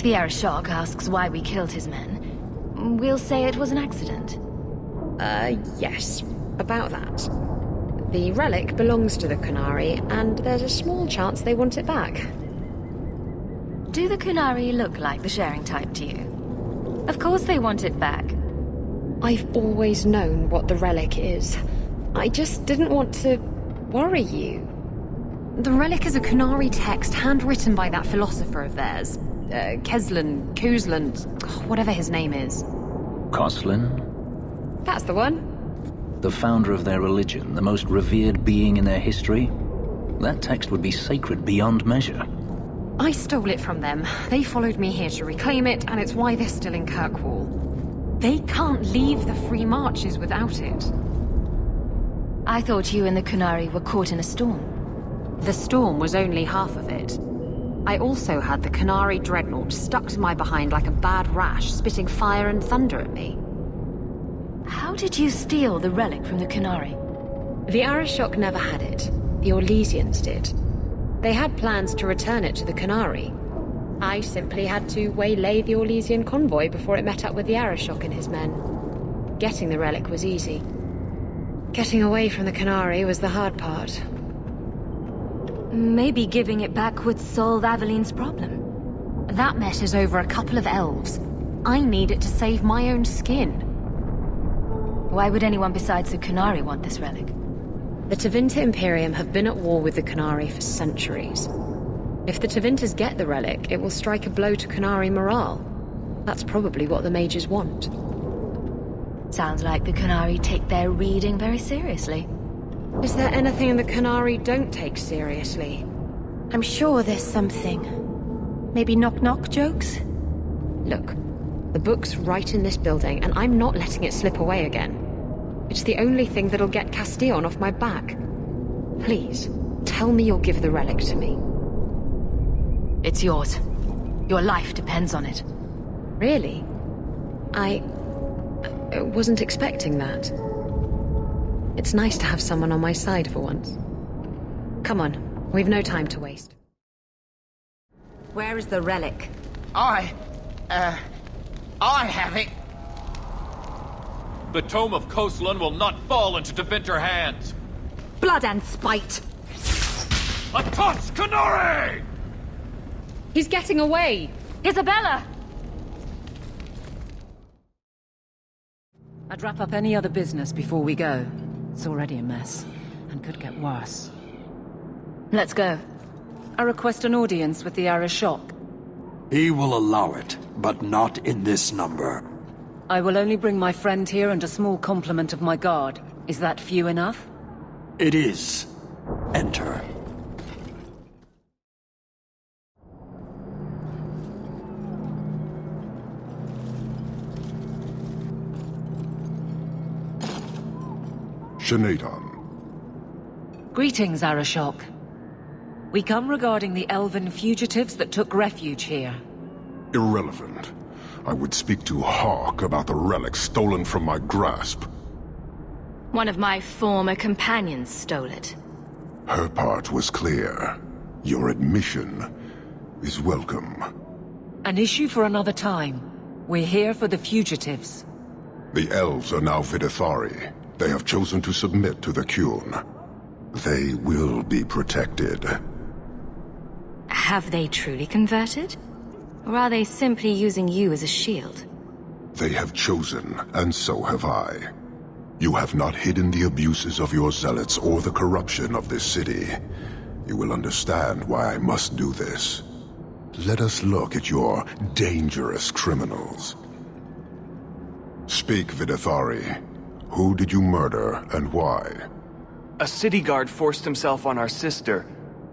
If the Arishok asks why we killed his men, we'll say it was an accident. Yes. About that. The relic belongs to the Qunari, and there's a small chance they want it back. Do the Qunari look like the sharing type to you? Of course they want it back. I've always known what the relic is. I just didn't want to worry you. The relic is a Qunari text handwritten by that philosopher of theirs. Kuzlan, whatever his name is. Koslin? That's the one. The founder of their religion, the most revered being in their history? That text would be sacred beyond measure. I stole it from them. They followed me here to reclaim it, and it's why they're still in Kirkwall. They can't leave the Free Marches without it. I thought you and the Qunari were caught in a storm. The storm was only half of it. I also had the Qunari dreadnought stuck to my behind like a bad rash, spitting fire and thunder at me. How did you steal the relic from the Qunari? The Arishok never had it. The Orlesians did. They had plans to return it to the Qunari. I simply had to waylay the Orlesian convoy before it met up with the Arishok and his men. Getting the relic was easy. Getting away from the Qunari was the hard part. Maybe giving it back would solve Aveline's problem. That messes over a couple of elves. I need it to save my own skin. Why would anyone besides the Qunari want this relic? The Tevinter Imperium have been at war with the Qunari for centuries. If the Tevinters get the relic, it will strike a blow to Qunari morale. That's probably what the mages want. Sounds like the Qunari take their reading very seriously. Is there anything in the Qunari don't take seriously? I'm sure there's something. Maybe knock-knock jokes? Look, the book's right in this building, and I'm not letting it slip away again. It's the only thing that'll get Castillon off my back. Please, tell me you'll give the relic to me. It's yours. Your life depends on it. Really? I wasn't expecting that. It's nice to have someone on my side for once. Come on, we've no time to waste. Where is the relic? I have it. The Tome of Koslun will not fall into Tevinter hands. Blood and spite! A toss, Qunari! He's getting away! Isabella! I'd wrap up any other business before we go. It's already a mess, and could get worse. Let's go. I request an audience with the Arishok. He will allow it, but not in this number. I will only bring my friend here and a small complement of my guard. Is that few enough? It is. Enter. Shanatan. Greetings, Arishok. We come regarding the elven fugitives that took refuge here. Irrelevant. I would speak to Houk about the relic stolen from my grasp. One of my former companions stole it. Her part was clear. Your admission is welcome. An issue for another time. We're here for the fugitives. The elves are now Vidithari. They have chosen to submit to the Qun. They will be protected. Have they truly converted? Or are they simply using you as a shield? They have chosen, and so have I. You have not hidden the abuses of your zealots or the corruption of this city. You will understand why I must do this. Let us look at your dangerous criminals. Speak, Vidithari. Who did you murder, and why? A city guard forced himself on our sister.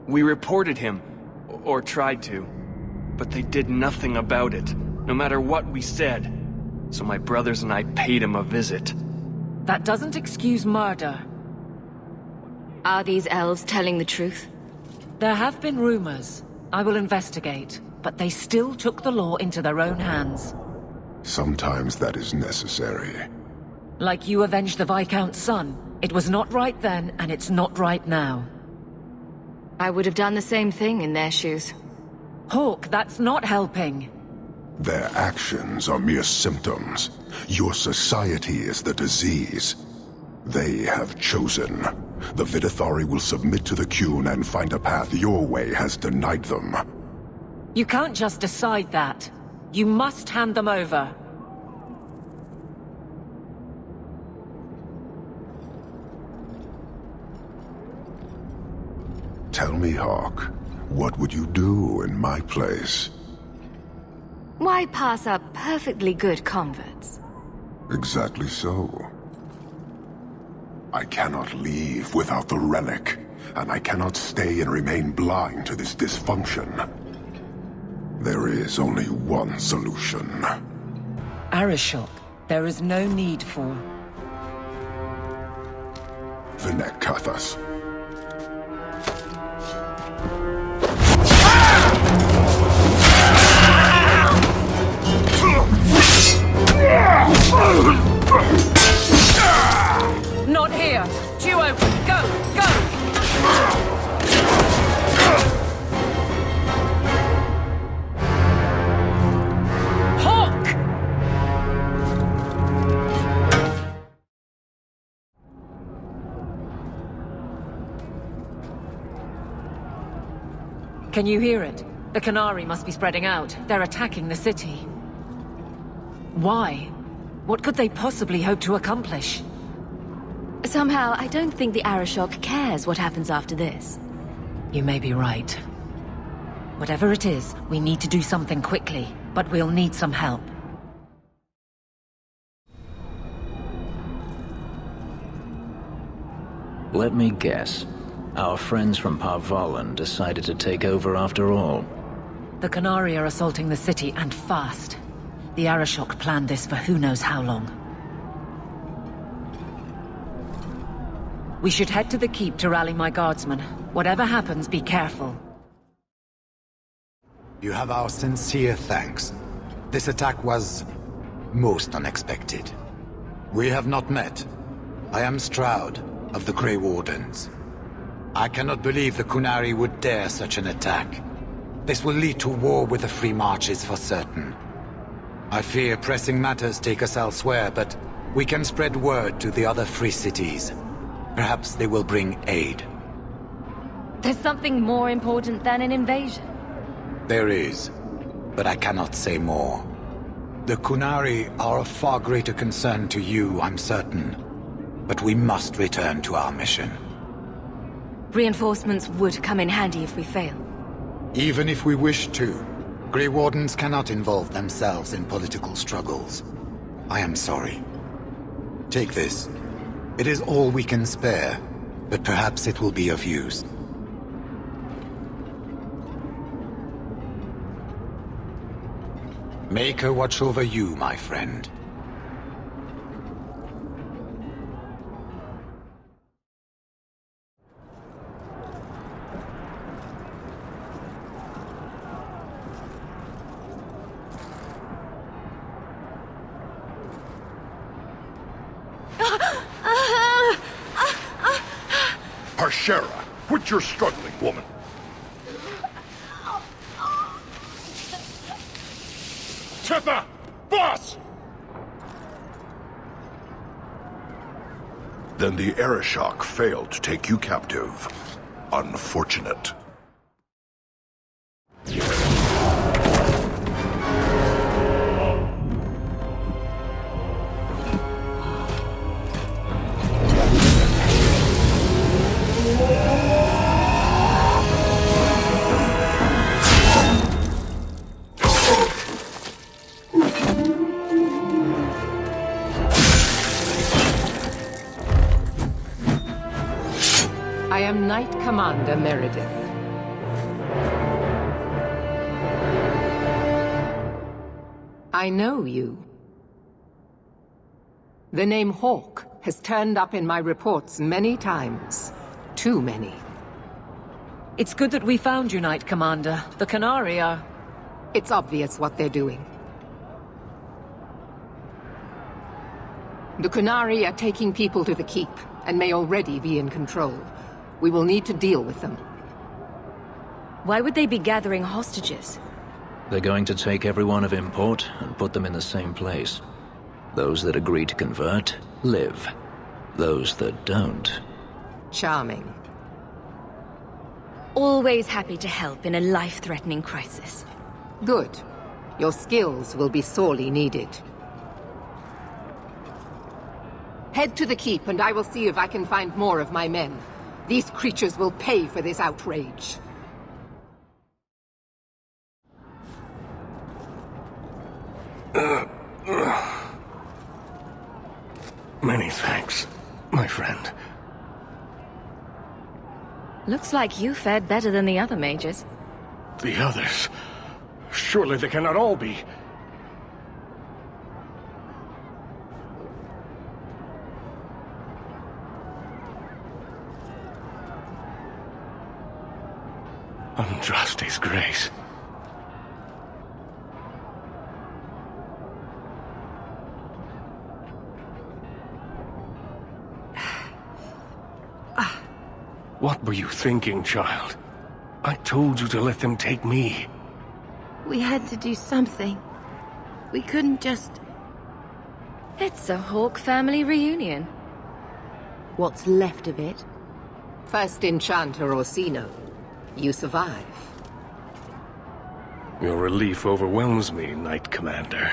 We reported him, or tried to. But they did nothing about it, no matter what we said. So my brothers and I paid him a visit. That doesn't excuse murder. Are these elves telling the truth? There have been rumors. I will investigate, but they still took the law into their own hands. Sometimes that is necessary. Like you avenged the Viscount's son. It was not right then, and it's not right now. I would have done the same thing in their shoes. Hawk, that's not helping. Their actions are mere symptoms. Your society is the disease. They have chosen. The Vidithari will submit to the Qun and find a path your way has denied them. You can't just decide that. You must hand them over. Tell me, Hawk, what would you do in my place? Why pass up perfectly good converts? Exactly so. I cannot leave without the relic, and I cannot stay and remain blind to this dysfunction. There is only one solution. Arishok, there is no need for... Vinek Kathas. Not here! Too open! Go! Go! Hawk! Can you hear it? The Qunari must be spreading out. They're attacking the city. Why? What could they possibly hope to accomplish? Somehow, I don't think the Arishok cares what happens after this. You may be right. Whatever it is, we need to do something quickly, but we'll need some help. Let me guess. Our friends from Parvalan decided to take over after all. The Qunari are assaulting the city, and fast. The Arishok planned this for who knows how long. We should head to the keep to rally my guardsmen. Whatever happens, be careful. You have our sincere thanks. This attack was most unexpected. We have not met. I am Stroud, of the Grey Wardens. I cannot believe the Qunari would dare such an attack. This will lead to war with the Free Marches for certain. I fear pressing matters take us elsewhere, but we can spread word to the other free cities. Perhaps they will bring aid. There's something more important than an invasion. There is, but I cannot say more. The Qunari are of far greater concern to you, I'm certain. But we must return to our mission. Reinforcements would come in handy if we fail. Even if we wish to, Grey Wardens cannot involve themselves in political struggles. I am sorry. Take this. It is all we can spare, but perhaps it will be of use. Make her watch over you, my friend. Harshera, quit your struggling, woman. Titha! Boss! Then the Arishok failed to take you captive. Unfortunate. I am Knight Commander Meredith. I know you. The name Hawk has turned up in my reports many times. Too many. It's good that we found you, Knight Commander. The Qunari are... It's obvious what they're doing. The Qunari are taking people to the keep, and may already be in control. We will need to deal with them. Why would they be gathering hostages? They're going to take everyone of import and put them in the same place. Those that agree to convert, live. Those that don't... Charming. Always happy to help in a life-threatening crisis. Good. Your skills will be sorely needed. Head to the keep and I will see if I can find more of my men. These creatures will pay for this outrage. Many thanks, my friend. Looks like you fared better than the other mages. The others? Surely they cannot all be. Andraste's grace. What were you thinking, child? I told you to let them take me. We had to do something. We couldn't just... It's a Hawk family reunion. What's left of it? First Enchanter Orsino. You survive. Your relief overwhelms me, Knight Commander.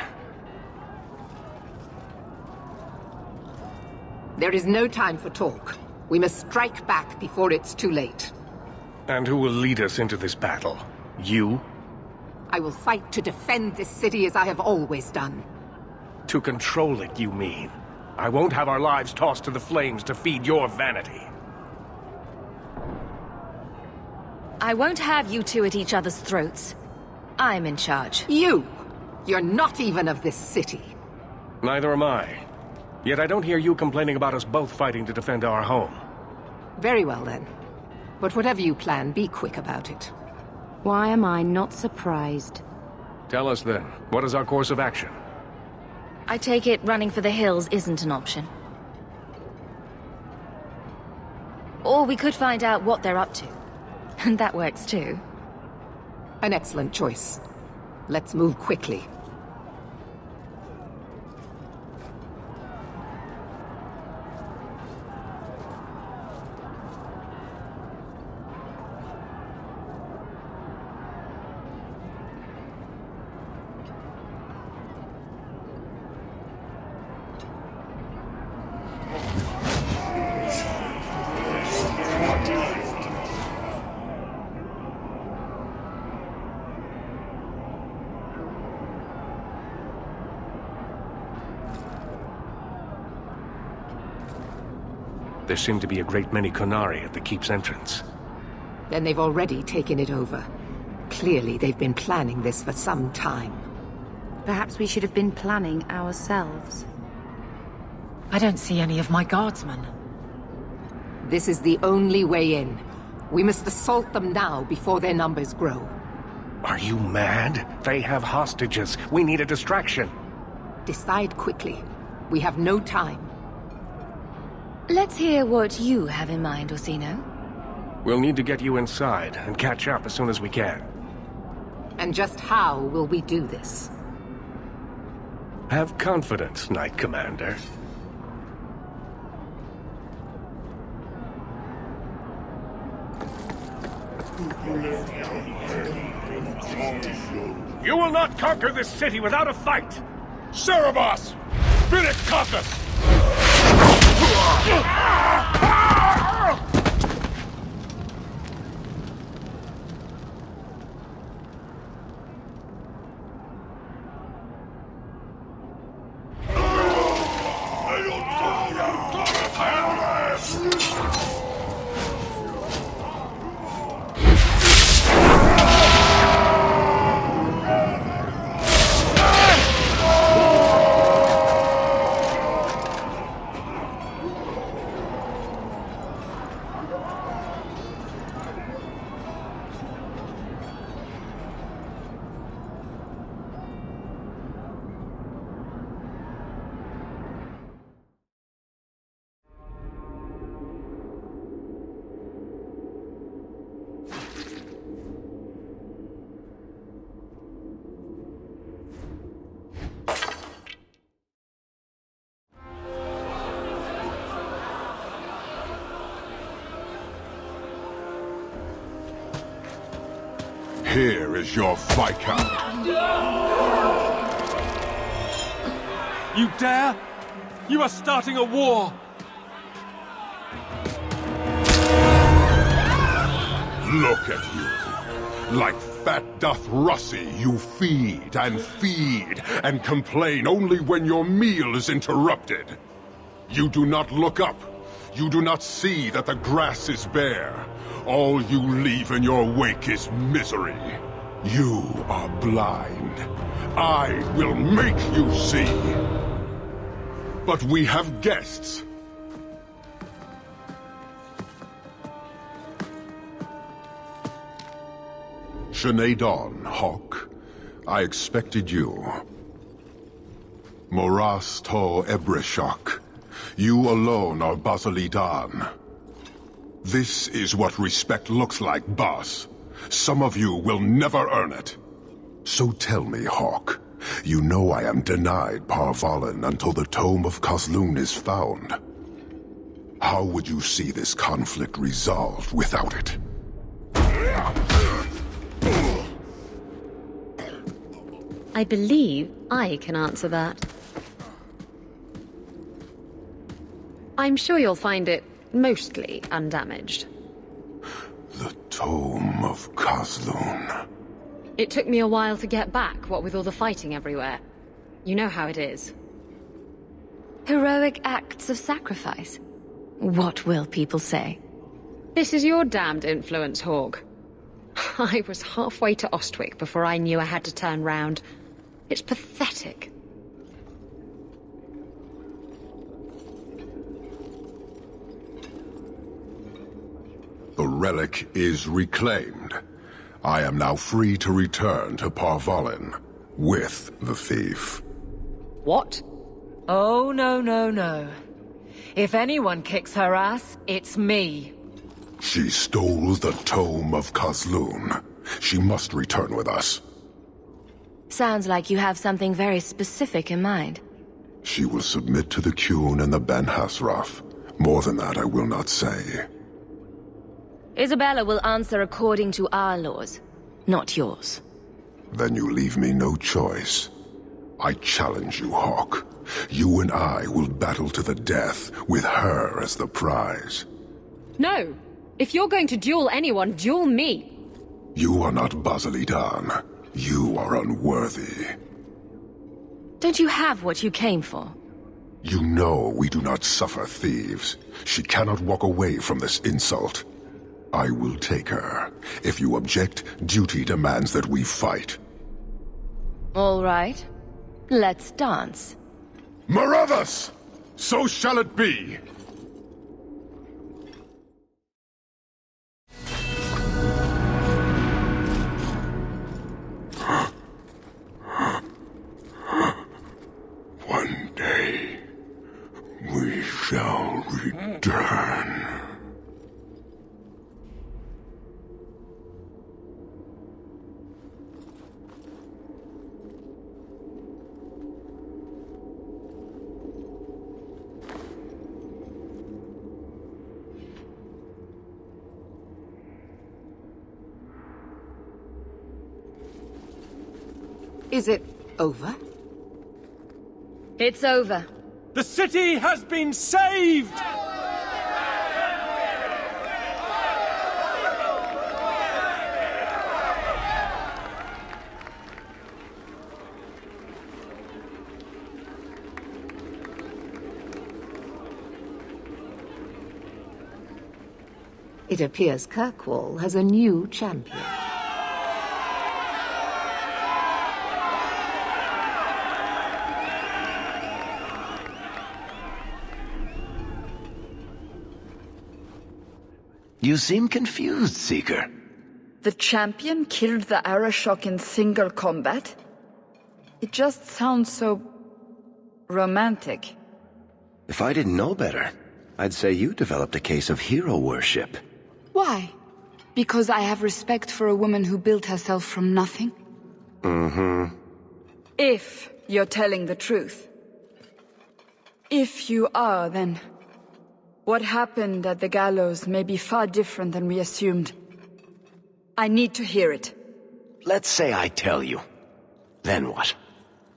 There is no time for talk. We must strike back before it's too late. And who will lead us into this battle? You? I will fight to defend this city as I have always done. To control it, you mean? I won't have our lives tossed to the flames to feed your vanity. I won't have you two at each other's throats. I'm in charge. You! You're not even of this city. Neither am I. Yet I don't hear you complaining about us both fighting to defend our home. Very well, then. But whatever you plan, be quick about it. Why am I not surprised? Tell us then, what is our course of action? I take it running for the hills isn't an option. Or we could find out what they're up to. And that works too. An excellent choice. Let's move quickly. There seem to be a great many Qunari at the keep's entrance. Then they've already taken it over. Clearly, they've been planning this for some time. Perhaps we should have been planning ourselves. I don't see any of my guardsmen. This is the only way in. We must assault them now before their numbers grow. Are you mad? They have hostages. We need a distraction. Decide quickly. We have no time. Let's hear what you have in mind, Orsino. We'll need to get you inside and catch up as soon as we can. And just how will we do this? Have confidence, Knight Commander. You will not conquer this city without a fight! Cerebos! Spirit Compass! Here is your Viscount. You dare? You are starting a war! Look at you. Like fat doth Russie, you feed and complain only when your meal is interrupted. You do not look up. You do not see that the grass is bare. All you leave in your wake is misery. You are blind. I will make you see. But we have guests. Sinead Dawn, Houk. I expected you. Moras to Ebreshok. You alone are Basilidan. This is what respect looks like, boss. Some of you will never earn it. So tell me, Houk, you know I am denied Parvalin until the Tome of Kozlun is found. How would you see this conflict resolved without it? I believe I can answer that. I'm sure you'll find it mostly undamaged. The Tome of Kozlun. It took me a while to get back, what with all the fighting everywhere. You know how it is. Heroic acts of sacrifice. What will people say? This is your damned influence, Houk. I was halfway to Ostwick before I knew I had to turn round. It's pathetic. The relic is reclaimed. I am now free to return to Parvalin with the thief. What? Oh, no, no, no. If anyone kicks her ass, it's me. She stole the Tome of Kozlun. She must return with us. Sounds like you have something very specific in mind. She will submit to the Qun and the Ben Hasraf. More than that I will not say. Isabella will answer according to our laws, not yours. Then you leave me no choice. I challenge you, Houk. You and I will battle to the death, with her as the prize. No! If you're going to duel anyone, duel me! You are not Basilidan. You are unworthy. Don't you have what you came for? You know we do not suffer thieves. She cannot walk away from this insult. I will take her. If you object, duty demands that we fight. All right. Let's dance. Marathas! So shall it be! One day, we shall return. Is it over? It's over. The city has been saved! It appears Kirkwall has a new champion. You seem confused, Seeker. The champion killed the Arashok in single combat? It just sounds so... romantic. If I didn't know better, I'd say you developed a case of hero worship. Why? Because I have respect for a woman who built herself from nothing? Mm-hmm. If you're telling the truth. If you are, then... what happened at the gallows may be far different than we assumed. I need to hear it. let's say I tell you. Then what?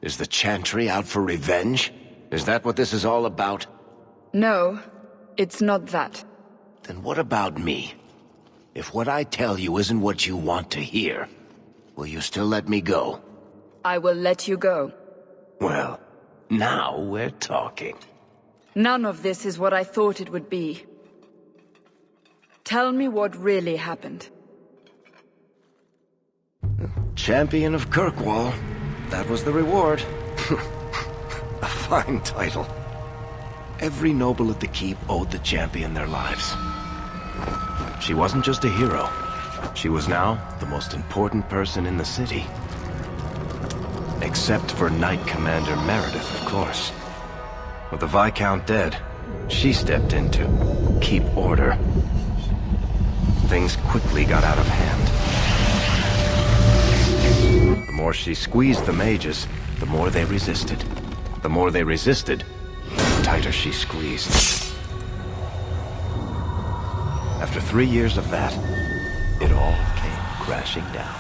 Is the Chantry out for revenge? Is that what this is all about? No, it's not that. Then what about me? If what I tell you isn't what you want to hear, will you still let me go? I will let you go. Well, now we're talking. None of this is what I thought it would be. Tell me what really happened. Champion of Kirkwall. That was the reward. A fine title. Every noble at the keep owed the champion their lives. She wasn't just a hero. She was now the most important person in the city. Except for Knight Commander Meredith, of course. With the Viscount dead, she stepped in to keep order. Things quickly got out of hand. The more she squeezed the mages, the more they resisted. The more they resisted, the tighter she squeezed. After 3 years of that, it all came crashing down.